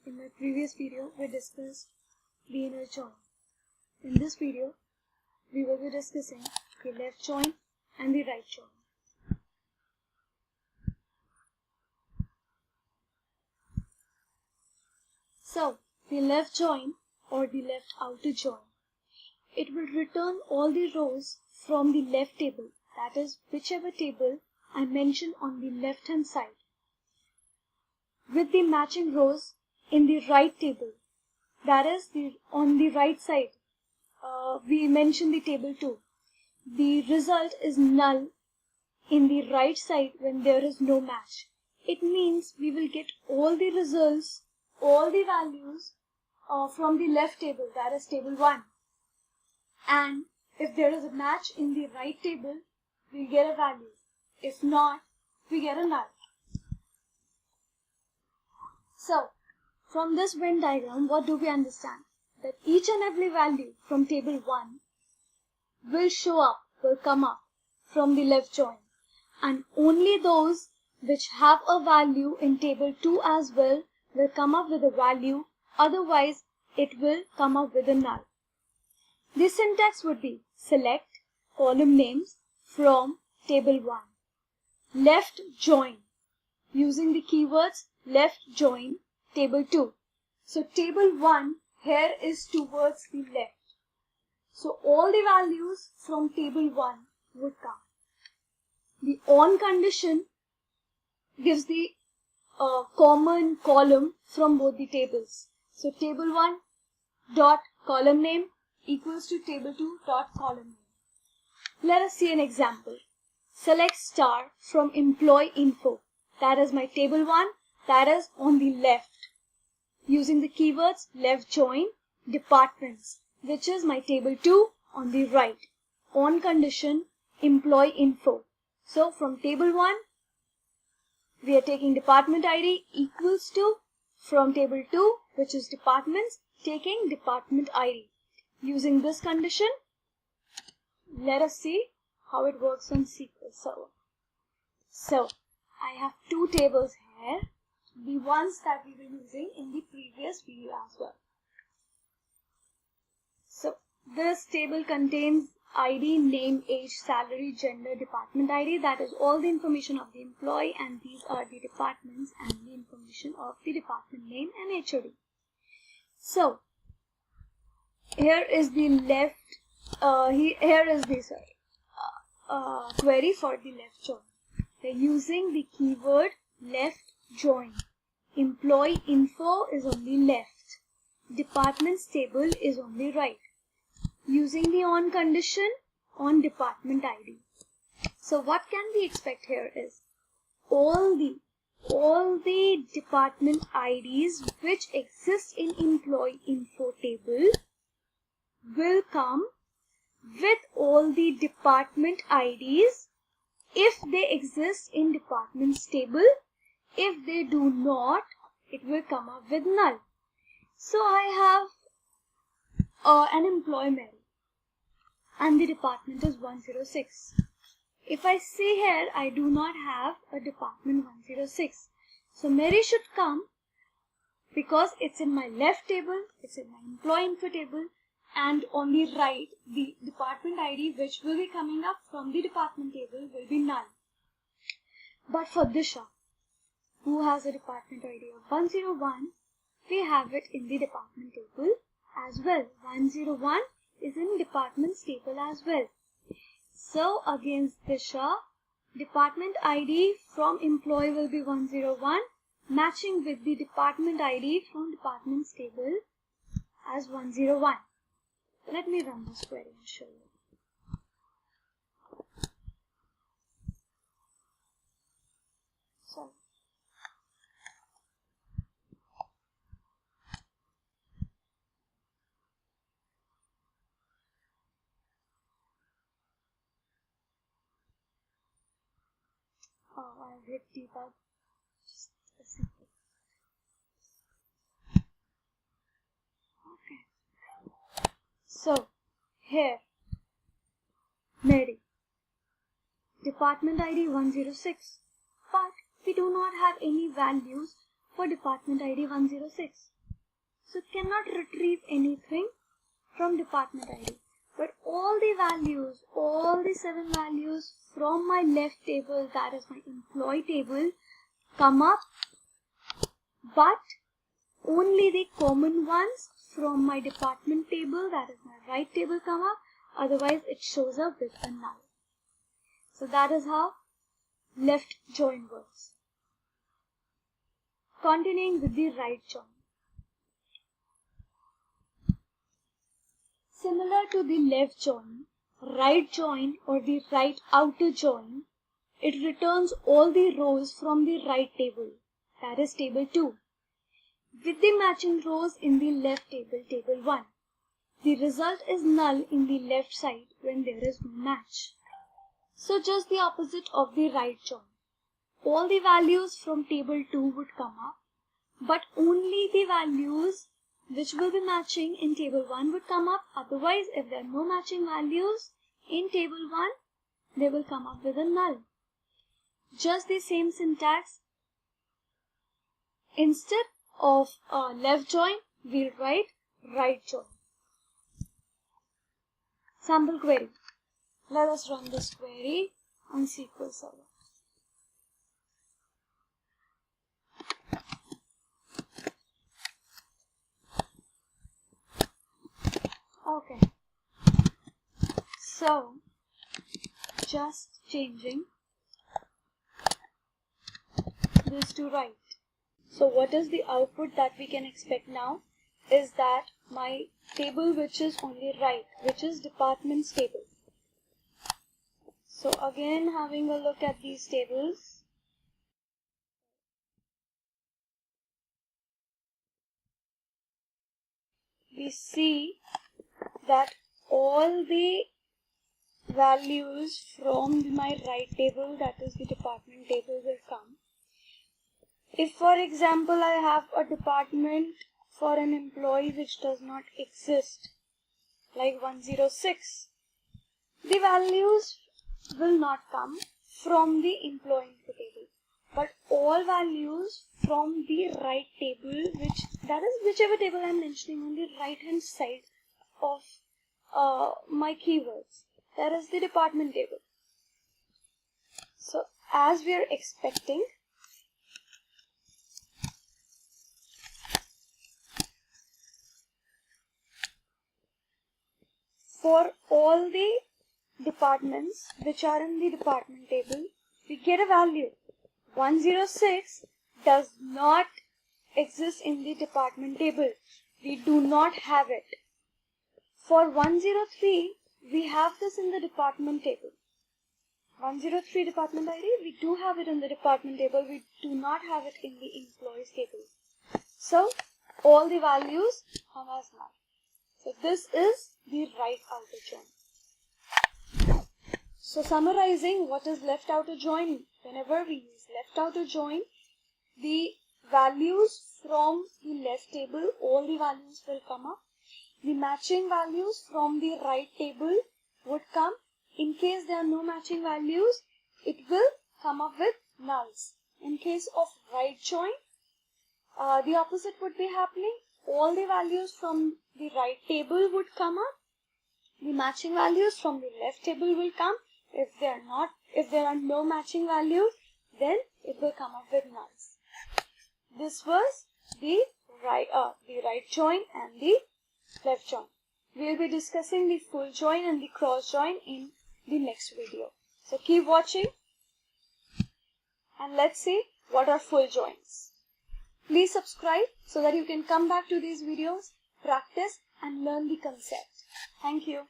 In my previous video, we discussed the inner join. In this video, we will be discussing the left join and the right join. So, the left join or the left outer join, it will return all the rows from the left table, that is, whichever table I mentioned on the left hand side, with the matching rows in the right table, that is, on the right side. We mentioned the table 2. The result is null in the right side when there is no match. It means we will get all the results, all the values from the left table, that is table 1. And if there is a match in the right table, we get a value. If not, we get a null. So, from this Venn diagram, what do we understand? That each and every value from table 1 will come up from the left join. And only those which have a value in table 2 as well will come up with a value. Otherwise, it will come up with a null. The syntax would be select column names from table 1. Left join, using the keywords left join table 2. So table 1 here is towards the left. So all the values from table 1 would come. The on condition gives the common column from both the tables. So table 1 dot column name equals to table 2 dot column name. Let us see an example. Select star from employee info. That is my table 1, that is on the left. Using the keywords left join departments, which is my table 2 on the right. On condition employee info. So from table 1, we are taking department ID equals to, from table 2, which is departments, taking department ID. Using this condition, let us see how it works on SQL Server. So, I have two tables here, the ones that we were using in the previous video as well. So, this table contains ID, name, age, salary, gender, department ID. That is all the information of the employee, and these are the departments and the information of the department name and HOD. So, here is the left, here is the query for the left join. They're using the keyword left join. Employee info is on the left. Departments table is on the right. Using the on condition on department ID. So what can we expect here is all the department IDs which exist in employee info table will come with all the department IDs if they exist in departments table. If they do not, it will come up with null. So I have an employee Mary and the department is 106. If I see here, I do not have a department 106. So Mary should come because it's in my left table, it's in my employee info table, and on the right, the department ID which will be coming up from the department table will be null. But for Disha, who has a department ID of 101, we have it in the department table as well. 101 is in departments table as well. So against Disha, department ID from employee will be 101, matching with the department ID from departments table as 101. Let me run this query and show you. So, I'll hit debug. Just a second. Okay. So, here, Mary, department ID 106, but we do not have any values for department ID 106. So it cannot retrieve anything from department ID. But all the values, all the 7 values from my left table, that is my employee table, come up, but only the common ones from my department table, that is my right table, come up, otherwise it shows up with a null. So that is how left join works. Continuing with the right join. Similar to the left join, right join or the right outer join, it returns all the rows from the right table, that is table 2, with the matching rows in the left table, table 1. The result is null in the left side when there is no match. So just the opposite of the right join. All the values from table 2 would come up, but only the values which will be matching in table 1 would come up. Otherwise, if there are no matching values in table 1, they will come up with a null. Just the same syntax. Instead of left join, we'll write right join. Sample query. Let us run this query on SQL Server. Okay, so just changing this to right. So what is the output that we can expect now is that my table which is on the right, which is departments table. So again, having a look at these tables, we see that all the values from my right table, that is the department table, will come. If for example I have a department for an employee which does not exist, like 106, the values will not come from the employee table, but all values from the right table, that is whichever table I am mentioning on the right hand side of my keywords, that is the department table. So as we are expecting, for all the departments which are in the department table, we get a value. 106 does not exist in the department table. We do not have it. For 103, we have this in the department table. 103 department ID, we do have it in the department table. We do not have it in the employees table. So all the values come as null. So this is the right outer join. So summarizing, what is left outer join? Whenever we use left outer join, the values from the left table, all the values will come up. The matching values from the right table would come. In case there are no matching values, it will come up with nulls. In case of right join, the opposite would be happening. All the values from the right table would come up. The matching values from the left table will come. If there are no matching values, then it will come up with nulls. This was the right join and the left join. We will be discussing the full join and the cross join in the next video. So keep watching and let's see what are full joins. Please subscribe so that you can come back to these videos, practice and learn the concept. Thank you.